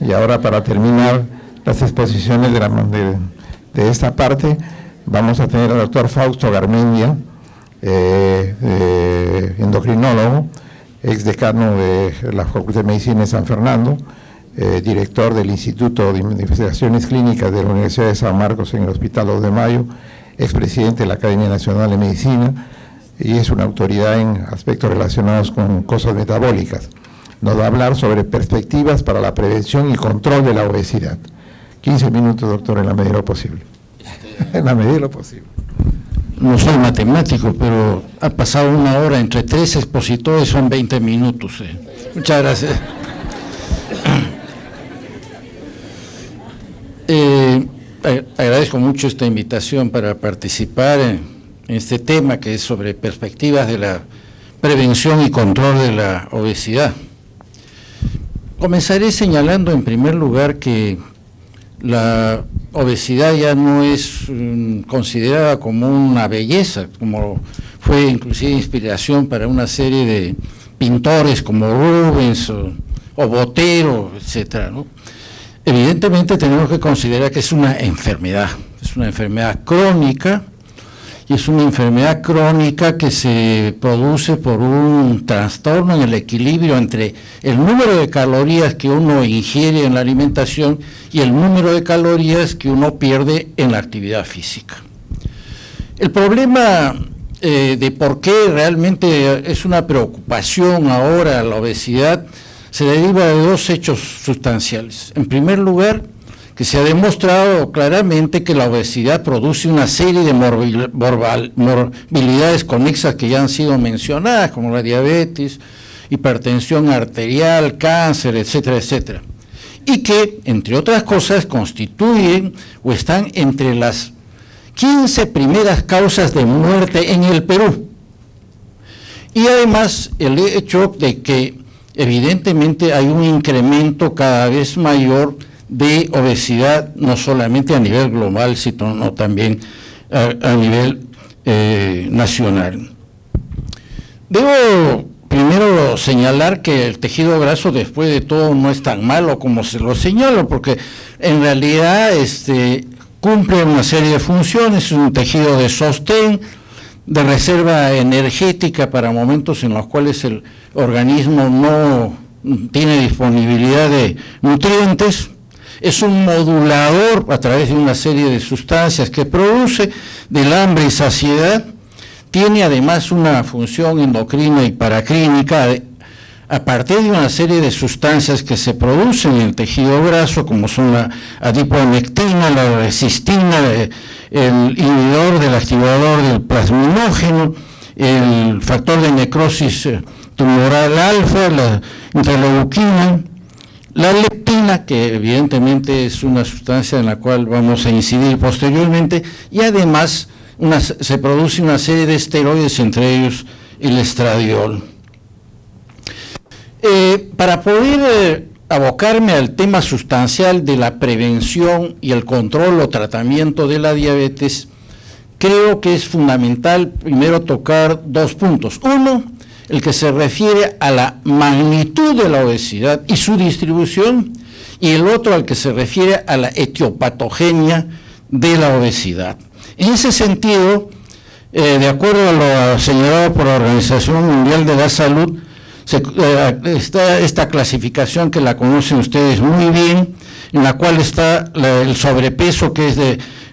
Y ahora, para terminar las exposiciones de esta parte, vamos a tener al doctor Fausto Garmendia, endocrinólogo, exdecano de la Facultad de Medicina de San Fernando, director del Instituto de Investigaciones Clínicas de la Universidad de San Marcos en el Hospital 2 de Mayo, expresidente de la Academia Nacional de Medicina, y es una autoridad en aspectos relacionados con cosas metabólicas. Nos va a hablar sobre perspectivas para la prevención y control de la obesidad. 15 minutos, doctor, en la medida de lo posible. En la medida de lo posible. No soy matemático, pero ha pasado 1 hora entre 3 expositores, son 20 minutos. Muchas gracias. Agradezco mucho esta invitación para participar en este tema que es sobre perspectivas de la prevención y control de la obesidad. Comenzaré señalando en primer lugar que la obesidad ya no es considerada como una belleza, como fue inclusive inspiración para una serie de pintores como Rubens o Botero, etcétera, ¿no? Evidentemente tenemos que considerar que es una enfermedad crónica, y es una enfermedad crónica que se produce por un trastorno en el equilibrio entre el número de calorías que uno ingiere en la alimentación y el número de calorías que uno pierde en la actividad física. El problema de por qué realmente es una preocupación ahora la obesidad se deriva de 2 hechos sustanciales. En primer lugar, que se ha demostrado claramente que la obesidad produce una serie de morbilidades conexas que ya han sido mencionadas, como la diabetes, hipertensión arterial, cáncer, etcétera, etcétera. Y que, entre otras cosas, constituyen o están entre las 15 primeras causas de muerte en el Perú. Y además, el hecho de que, evidentemente, hay un incremento cada vez mayor de obesidad, no solamente a nivel global, sino también a nivel nacional. Debo primero señalar que el tejido graso, después de todo, no es tan malo como se lo señalo, porque en realidad cumple una serie de funciones, es un tejido de sostén, de reserva energética para momentos en los cuales el organismo no tiene disponibilidad de nutrientes. Es un modulador a través de una serie de sustancias que produce del hambre y saciedad. Tiene además una función endocrina y paraclínica a partir de una serie de sustancias que se producen en el tejido graso, como son la adiponectina, la resistina, el inhibidor del activador del plasminógeno, el factor de necrosis tumoral alfa, la interleuquina, la leptina, que evidentemente es una sustancia en la cual vamos a incidir posteriormente, y además se produce una serie de esteroides, entre ellos el estradiol. Para poder abocarme al tema sustancial de la prevención y el control o tratamiento de la diabetes, creo que es fundamental primero tocar 2 puntos. Uno, el que se refiere a la magnitud de la obesidad y su distribución, y el otro al que se refiere a la etiopatogenia de la obesidad. En ese sentido, de acuerdo a lo señalado por la Organización Mundial de la Salud, está esta clasificación que la conocen ustedes muy bien, en la cual está el sobrepeso, que es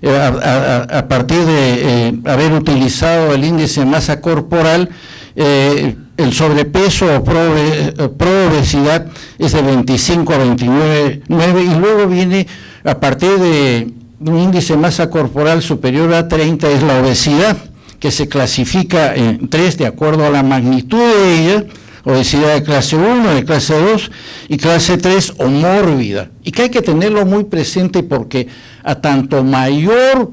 a partir de haber utilizado el índice de masa corporal. El sobrepeso o pro-obesidad es de 25 a 29,9, y luego viene a partir de un índice de masa corporal superior a 30, es la obesidad, que se clasifica en 3 de acuerdo a la magnitud de ella: obesidad de clase 1, de clase 2 y clase 3 o mórbida, y que hay que tenerlo muy presente porque a tanto mayor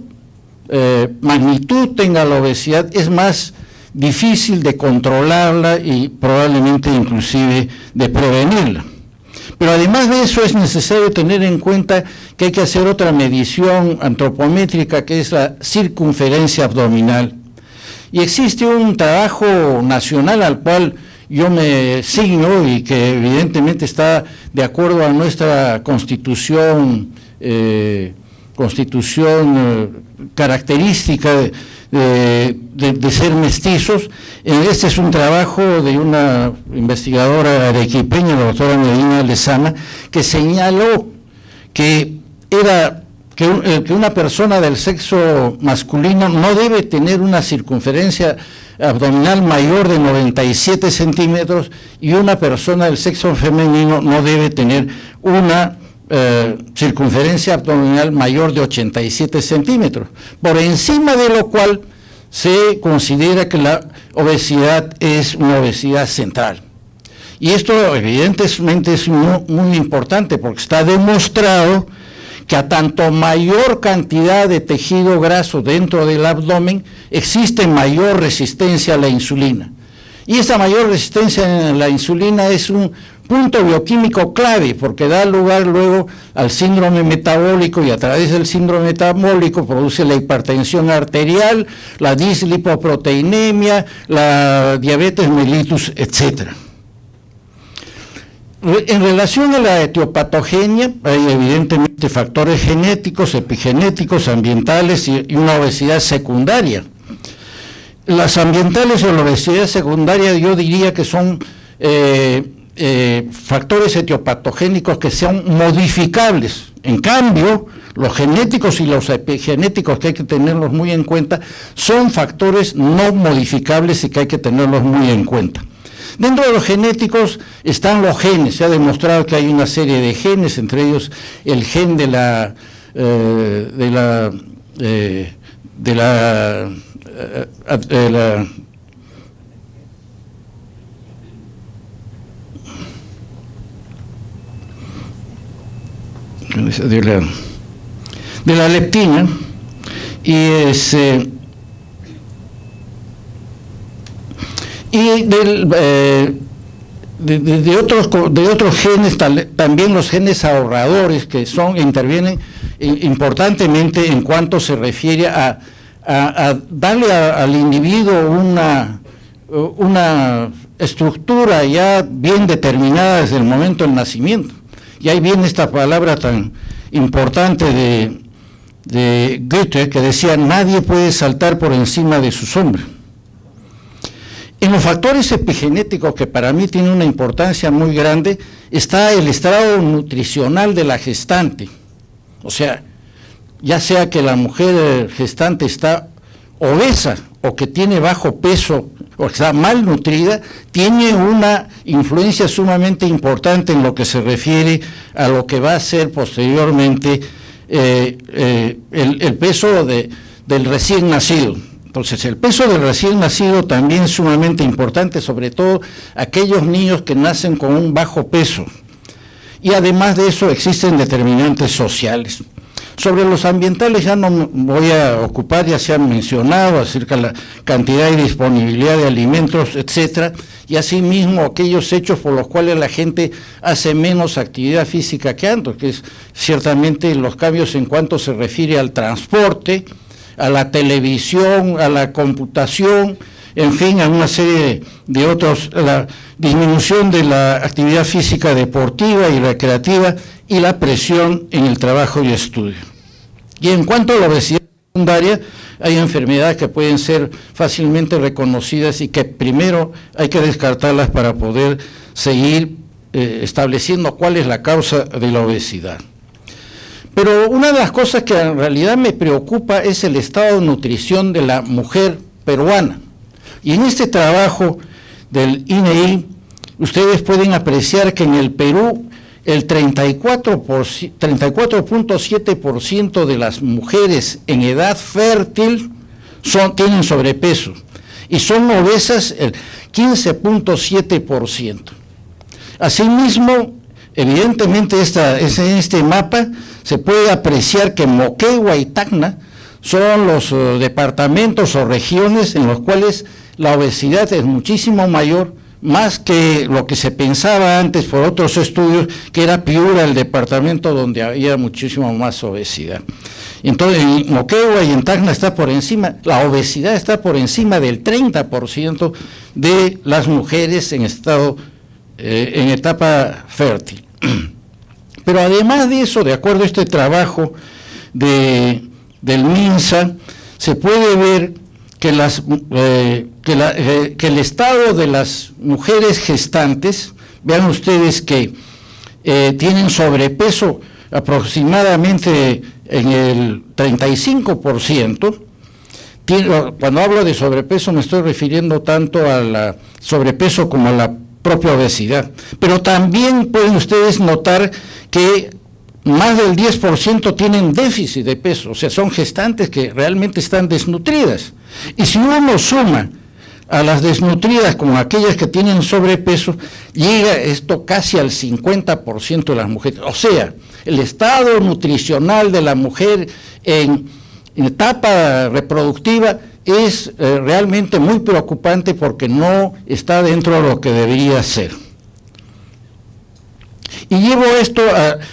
magnitud tenga la obesidad, es más difícil de controlarla y probablemente inclusive de prevenirla. Pero además de eso es necesario tener en cuenta que hay que hacer otra medición antropométrica, que es la circunferencia abdominal. Y existe un trabajo nacional al cual yo me signo y que evidentemente está de acuerdo a nuestra constitución, característica de ser mestizos. Este es un trabajo de una investigadora arequipeña, la doctora Medina Lezama, que señaló que una persona del sexo masculino no debe tener una circunferencia abdominal mayor de 97 centímetros y una persona del sexo femenino no debe tener una circunferencia abdominal mayor de 87 centímetros, por encima de lo cual se considera que la obesidad es una obesidad central. Y esto evidentemente es muy importante porque está demostrado que a tanto mayor cantidad de tejido graso dentro del abdomen existe mayor resistencia a la insulina. Y esa mayor resistencia a la insulina es un punto bioquímico clave porque da lugar luego al síndrome metabólico y a través del síndrome metabólico produce la hipertensión arterial, la dislipoproteinemia, la diabetes mellitus, etc. En relación a la etiopatogenia, hay evidentemente factores genéticos, epigenéticos, ambientales y una obesidad secundaria. Las ambientales o la obesidad secundaria yo diría que son factores etiopatogénicos que sean modificables. En cambio, los genéticos y los epigenéticos, que hay que tenerlos muy en cuenta, son factores no modificables y que hay que tenerlos muy en cuenta. Dentro de los genéticos están los genes. Se ha demostrado que hay una serie de genes, entre ellos el gen de la leptina y de otros genes, también los genes ahorradores que intervienen importantemente en cuanto se refiere a darle al individuo una estructura ya bien determinada desde el momento del nacimiento. Y ahí viene esta palabra tan importante de Goethe, que decía: nadie puede saltar por encima de su sombra. En los factores epigenéticos, que para mí tienen una importancia muy grande, está el estado nutricional de la gestante. O sea, ya sea que la mujer gestante está obesa o que tiene bajo peso o que está malnutrida, tiene una influencia sumamente importante en lo que se refiere a lo que va a ser posteriormente el peso del recién nacido. Entonces, el peso del recién nacido también es sumamente importante, sobre todo aquellos niños que nacen con un bajo peso. Y además de eso existen determinantes sociales. Sobre los ambientales ya no me voy a ocupar, ya se han mencionado acerca de la cantidad y disponibilidad de alimentos, etcétera, y asimismo aquellos hechos por los cuales la gente hace menos actividad física que antes, que es ciertamente los cambios en cuanto se refiere al transporte, a la televisión, a la computación, en fin, a una serie de otros, la disminución de la actividad física deportiva y recreativa y la presión en el trabajo y estudio. Y en cuanto a la obesidad secundaria, hay enfermedades que pueden ser fácilmente reconocidas y que primero hay que descartarlas para poder seguir estableciendo cuál es la causa de la obesidad. Pero una de las cosas que en realidad me preocupa es el estado de nutrición de la mujer peruana. Y en este trabajo del INEI, ustedes pueden apreciar que en el Perú el 34.7% de las mujeres en edad fértil tienen sobrepeso y son obesas el 15.7%. Asimismo, evidentemente en este mapa se puede apreciar que Moquegua y Tacna son los departamentos o regiones en los cuales la obesidad es muchísimo mayor, más que lo que se pensaba antes por otros estudios, que era Piura el departamento donde había muchísimo más obesidad. Entonces, en Moquegua y en Tacna está por encima, la obesidad está por encima del 30% de las mujeres en estado, en etapa fértil. Pero además de eso, de acuerdo a este trabajo del MINSA, se puede ver que, que el estado de las mujeres gestantes, vean ustedes que tienen sobrepeso aproximadamente en el 35%. Cuando hablo de sobrepeso me estoy refiriendo tanto al sobrepeso como a la propia obesidad. Pero también pueden ustedes notar que más del 10% tienen déficit de peso, o sea, son gestantes que realmente están desnutridas. Y si uno suma a las desnutridas como aquellas que tienen sobrepeso, llega esto casi al 50% de las mujeres. O sea, el estado nutricional de la mujer en etapa reproductiva es realmente muy preocupante porque no está dentro de lo que debería ser. Y llevo esto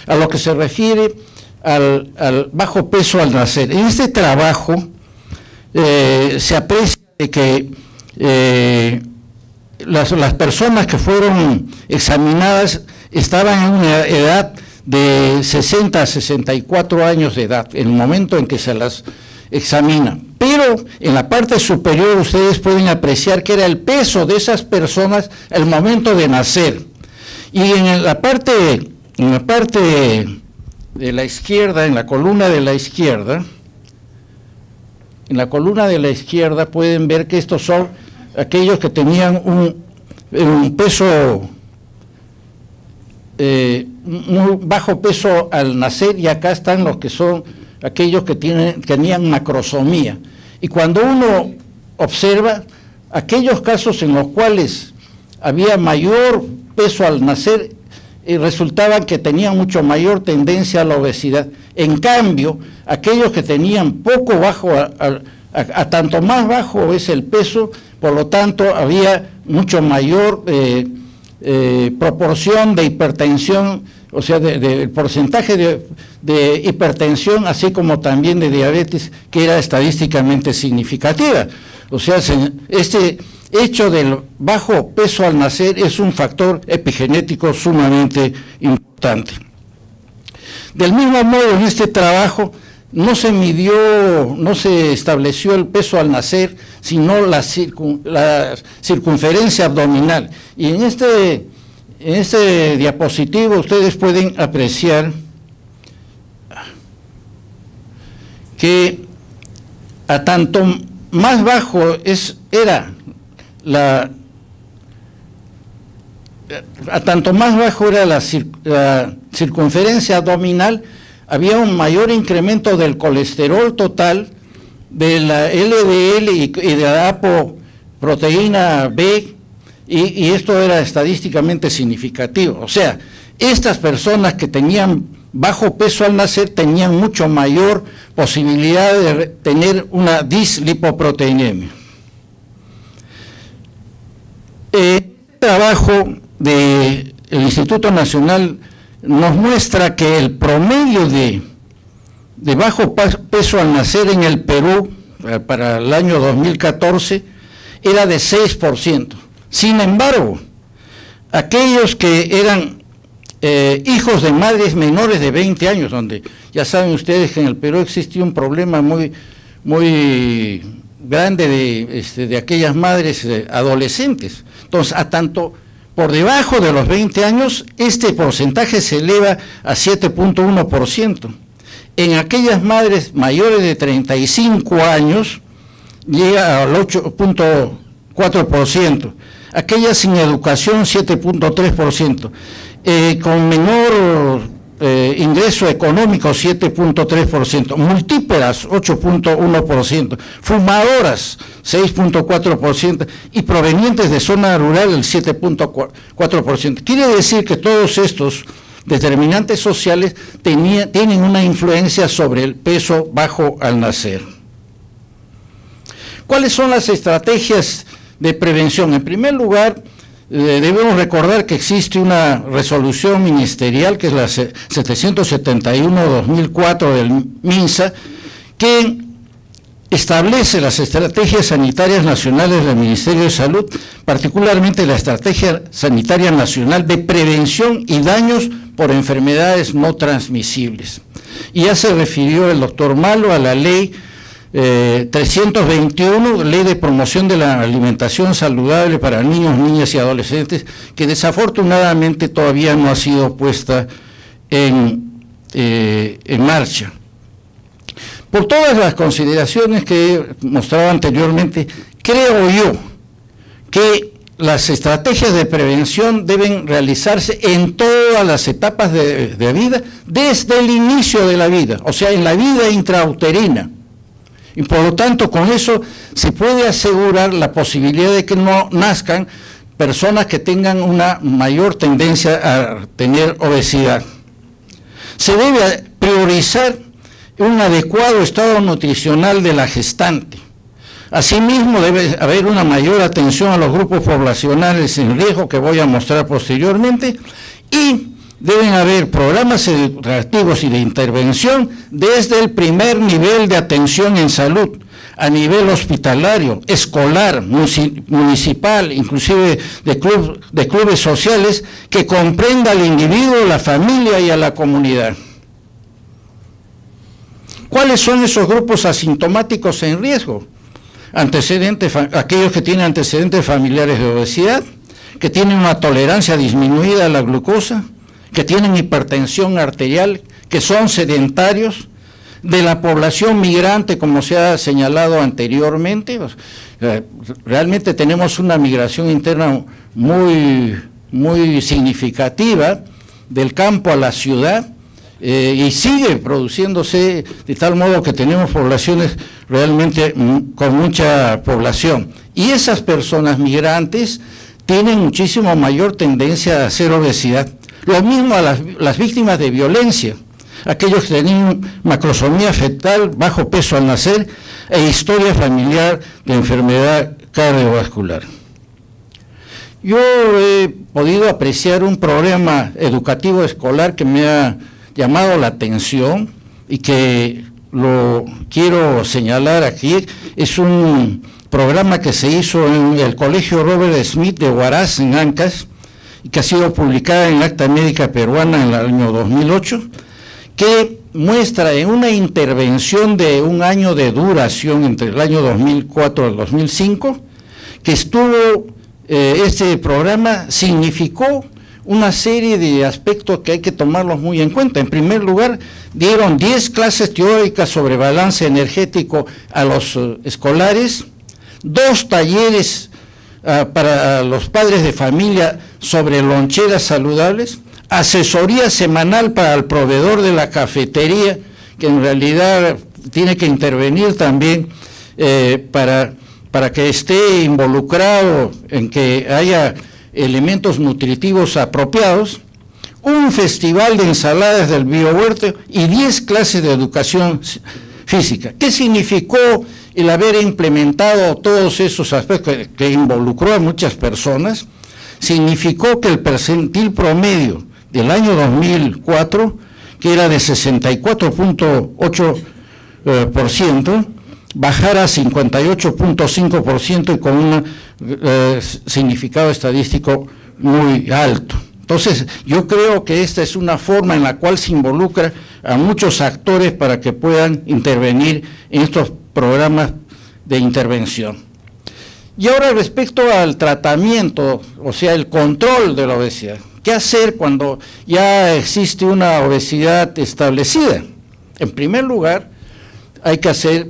a lo que se refiere al bajo peso al nacer. En este trabajo se aprecia que las personas que fueron examinadas estaban en una edad de 60 a 64 años de edad, en el momento en que se las examina. Pero en la parte superior ustedes pueden apreciar que era el peso de esas personas al momento de nacer. Y en la parte de la izquierda, en la columna de la izquierda, pueden ver que estos son aquellos que tenían un peso, muy bajo peso al nacer, y acá están los que son aquellos que tenían macrosomía. Y cuando uno observa aquellos casos en los cuales había mayor peso al nacer, resultaban que tenían mucho mayor tendencia a la obesidad. En cambio, aquellos que tenían poco bajo, a tanto más bajo es el peso, por lo tanto había mucho mayor proporción de hipertensión, o sea, del porcentaje de hipertensión, así como también de diabetes, que era estadísticamente significativa. O sea, este hecho del bajo peso al nacer es un factor epigenético sumamente importante. Del mismo modo, en este trabajo no se midió, no se estableció el peso al nacer, sino la circunferencia abdominal. Y en este diapositivo ustedes pueden apreciar que a tanto más bajo era la circunferencia abdominal, había un mayor incremento del colesterol total, de la LDL y de la apoproteína B, y esto era estadísticamente significativo. O sea, estas personas que tenían bajo peso al nacer tenían mucho mayor posibilidad de tener una dislipoproteinemia. El trabajo del Instituto Nacional nos muestra que el promedio de bajo peso al nacer en el Perú para el año 2014 era de 6%. Sin embargo, aquellos que eran hijos de madres menores de 20 años, donde ya saben ustedes que en el Perú existía un problema muy grande de aquellas madres adolescentes. Entonces, a tanto por debajo de los 20 años, este porcentaje se eleva a 7.1%. En aquellas madres mayores de 35 años, llega al 8.4%. Aquellas sin educación, 7.3%. Con menor ingreso económico, 7.3%, multíperas, 8.1%, fumadoras, 6.4%, y provenientes de zona rural, el 7.4%. Quiere decir que todos estos determinantes sociales tienen una influencia sobre el peso bajo al nacer. ¿Cuáles son las estrategias de prevención? En primer lugar, debemos recordar que existe una resolución ministerial, que es la 771-2004 del MINSA, que establece las estrategias sanitarias nacionales del Ministerio de Salud, particularmente la Estrategia Sanitaria Nacional de Prevención y Daños por Enfermedades No Transmisibles. Y ya se refirió el doctor Malo a la ley 321, Ley de Promoción de la Alimentación Saludable para Niños, Niñas y Adolescentes, que desafortunadamente todavía no ha sido puesta en marcha. Por todas las consideraciones que he mostrado anteriormente, creo yo que las estrategias de prevención deben realizarse en todas las etapas de vida, desde el inicio de la vida, o sea, en la vida intrauterina. Y por lo tanto, con eso se puede asegurar la posibilidad de que no nazcan personas que tengan una mayor tendencia a tener obesidad. Se debe priorizar un adecuado estado nutricional de la gestante. Asimismo, debe haber una mayor atención a los grupos poblacionales en riesgo, que voy a mostrar posteriormente, y deben haber programas educativos y de intervención desde el primer nivel de atención en salud, a nivel hospitalario, escolar, municipal, inclusive de clubes sociales, que comprenda al individuo, la familia y a la comunidad. ¿Cuáles son esos grupos asintomáticos en riesgo? Aquellos que tienen antecedentes familiares de obesidad, que tienen una tolerancia disminuida a la glucosa, que tienen hipertensión arterial, que son sedentarios, de la población migrante, como se ha señalado anteriormente. Realmente tenemos una migración interna muy significativa del campo a la ciudad, y sigue produciéndose de tal modo que tenemos poblaciones realmente con mucha población. Y esas personas migrantes tienen muchísimo mayor tendencia a hacer obesidad. Lo mismo a las víctimas de violencia, aquellos que tenían macrosomía fetal, bajo peso al nacer e historia familiar de enfermedad cardiovascular. Yo he podido apreciar un programa educativo escolar que me ha llamado la atención y que lo quiero señalar aquí. Es un programa que se hizo en el Colegio Robert Smith de Huaraz, en Ancash, y que ha sido publicada en Acta Médica Peruana en el año 2008, que muestra en una intervención de un año de duración entre el año 2004 al 2005, que este programa significó una serie de aspectos que hay que tomarlos muy en cuenta. En primer lugar, dieron 10 clases teóricas sobre balance energético a los escolares, 2 talleres para los padres de familia sobre loncheras saludables, asesoría semanal para el proveedor de la cafetería, que en realidad tiene que intervenir también para que esté involucrado en que haya elementos nutritivos apropiados, un festival de ensaladas del biohuerto y 10 clases de educación física. ¿Qué significó el haber implementado todos esos aspectos que involucró a muchas personas? Significó que el percentil promedio del año 2004, que era de 64.8%, bajara a 58.5% y con un significado estadístico muy alto. Entonces, yo creo que esta es una forma en la cual se involucra a muchos actores para que puedan intervenir en estos programas de intervención. Y ahora, respecto al tratamiento, o sea, el control de la obesidad. ¿Qué hacer cuando ya existe una obesidad establecida? En primer lugar, hay que hacer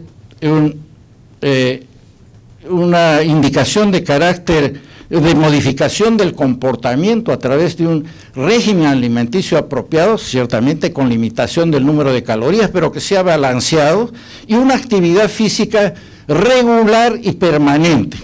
una indicación de carácter de modificación del comportamiento a través de un régimen alimenticio apropiado, ciertamente con limitación del número de calorías, pero que sea balanceado, y una actividad física regular y permanente.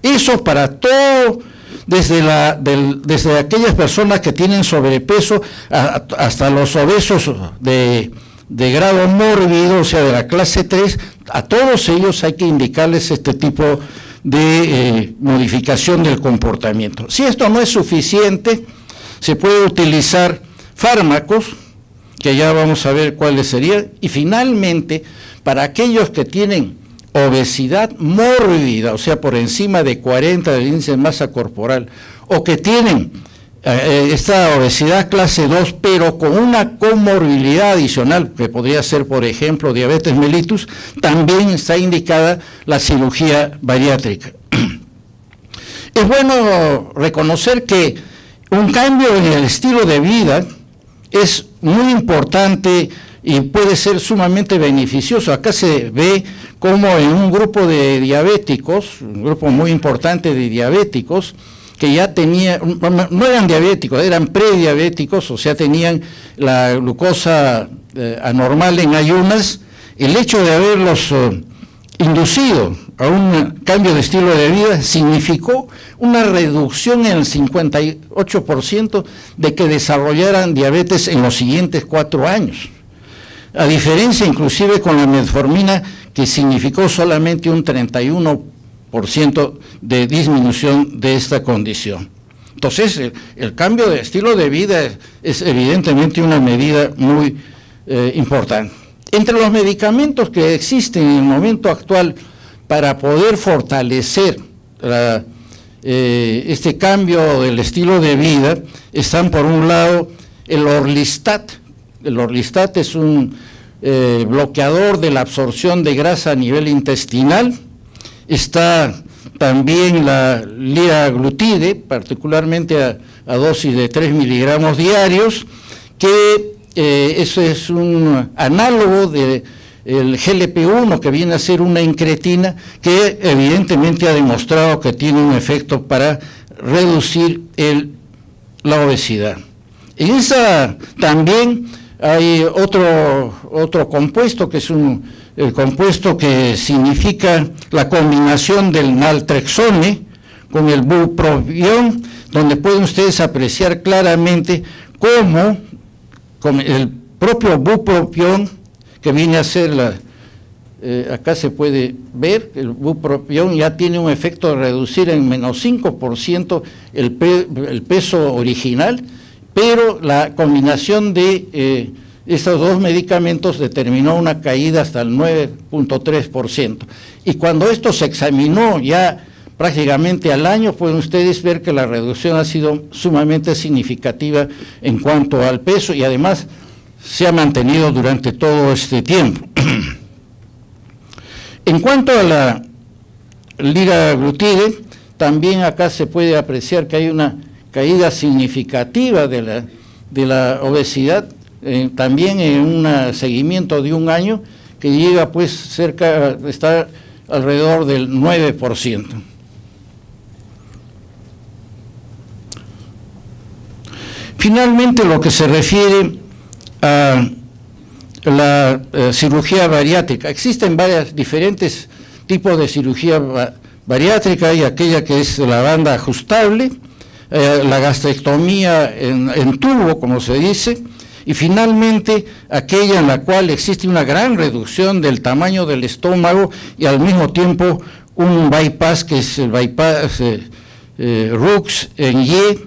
Eso para todo, desde aquellas personas que tienen sobrepeso hasta los obesos de grado mórbido, o sea, de la clase 3, a todos ellos hay que indicarles este tipo de modificación del comportamiento. Si esto no es suficiente, se puede utilizar fármacos, que ya vamos a ver cuáles serían, y finalmente, para aquellos que tienen obesidad mórbida, o sea, por encima de 40 del índice de masa corporal, o que tienen esta obesidad clase 2, pero con una comorbilidad adicional, que podría ser, por ejemplo, diabetes mellitus, también está indicada la cirugía bariátrica. Es bueno reconocer que un cambio en el estilo de vida es muy importante y puede ser sumamente beneficioso. Acá se ve como en un grupo de diabéticos, un grupo muy importante de diabéticos, que ya tenían, no eran diabéticos, eran prediabéticos, o sea, tenían la glucosa anormal en ayunas. El hecho de haberlos inducido a un cambio de estilo de vida significó una reducción en el 58% de que desarrollaran diabetes en los siguientes 4 años. A diferencia inclusive con la metformina, que significó solamente un 31% de disminución de esta condición. Entonces, el cambio de estilo de vida es evidentemente una medida muy importante. Entre los medicamentos que existen en el momento actual para poder fortalecer este cambio del estilo de vida, están por un lado el Orlistat. El Orlistat es un bloqueador de la absorción de grasa a nivel intestinal. Está también la liraglutide, particularmente a dosis de 3 miligramos diarios, que eso es un análogo del GLP-1, que viene a ser una incretina, que evidentemente ha demostrado que tiene un efecto para reducir la obesidad. En esa también hay otro compuesto, que es el compuesto que significa la combinación del naltrexone con el bupropión, donde pueden ustedes apreciar claramente cómo con el propio bupropión, que viene a ser acá se puede ver, el bupropión ya tiene un efecto de reducir en menos 5% el peso original, pero la combinación de estos dos medicamentos determinó una caída hasta el 9.3%. Y cuando esto se examinó ya prácticamente al año, pueden ustedes ver que la reducción ha sido sumamente significativa en cuanto al peso, y además se ha mantenido durante todo este tiempo. En cuanto a la liraglutide, también acá se puede apreciar que hay una caída significativa de la obesidad, también en un seguimiento de un año, que llega pues cerca, está alrededor del 9%. Finalmente, lo que se refiere a la cirugía bariátrica, existen diferentes tipos de cirugía bariátrica. Hay aquella que es la banda ajustable, la gastrectomía en tubo, como se dice, y finalmente aquella en la cual existe una gran reducción del tamaño del estómago y al mismo tiempo un bypass, que es el bypass Rux en Y,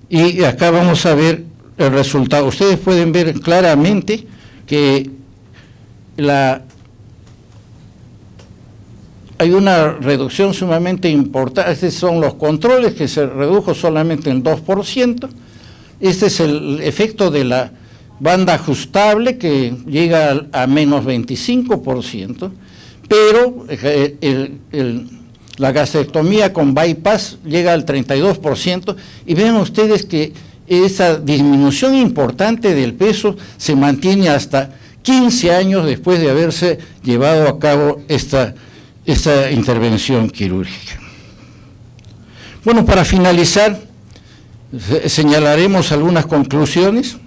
y acá vamos a ver el resultado. Ustedes pueden ver claramente que hay una reducción sumamente importante. Estos son los controles, que se redujo solamente en 2%. Este es el efecto de la banda ajustable, que llega a menos 25%, pero la gastrectomía con bypass llega al 32%, y vean ustedes que esa disminución importante del peso se mantiene hasta 15 años después de haberse llevado a cabo esta intervención quirúrgica. Bueno, para finalizar, señalaremos algunas conclusiones.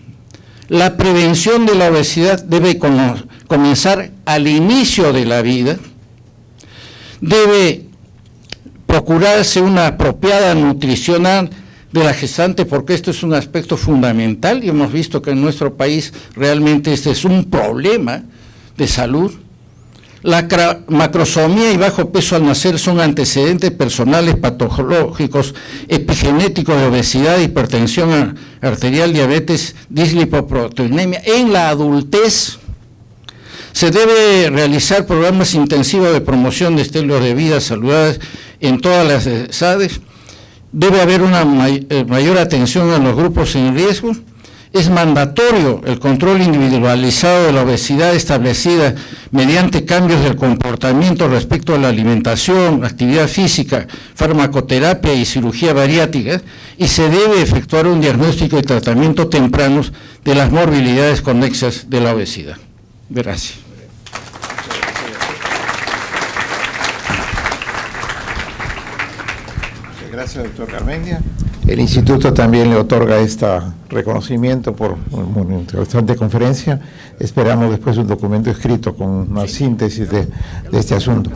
La prevención de la obesidad debe comenzar al inicio de la vida. Debe procurarse una apropiada nutricional de la gestante, porque esto es un aspecto fundamental, y hemos visto que en nuestro país realmente este es un problema de salud. La macrosomía y bajo peso al nacer son antecedentes personales patológicos epigenéticos de obesidad, hipertensión arterial, diabetes, dislipoproteinemia en la adultez. Se debe realizar programas intensivos de promoción de estilos de vida saludables en todas las edades. Debe haber una mayor atención a los grupos en riesgo. Es mandatorio el control individualizado de la obesidad establecida mediante cambios del comportamiento respecto a la alimentación, actividad física, farmacoterapia y cirugía bariátrica, y se debe efectuar un diagnóstico y tratamiento tempranos de las morbilidades conexas de la obesidad. Gracias. Gracias, doctor Garmendia. El instituto también le otorga este reconocimiento por una interesante conferencia. Esperamos después un documento escrito con una síntesis de este asunto.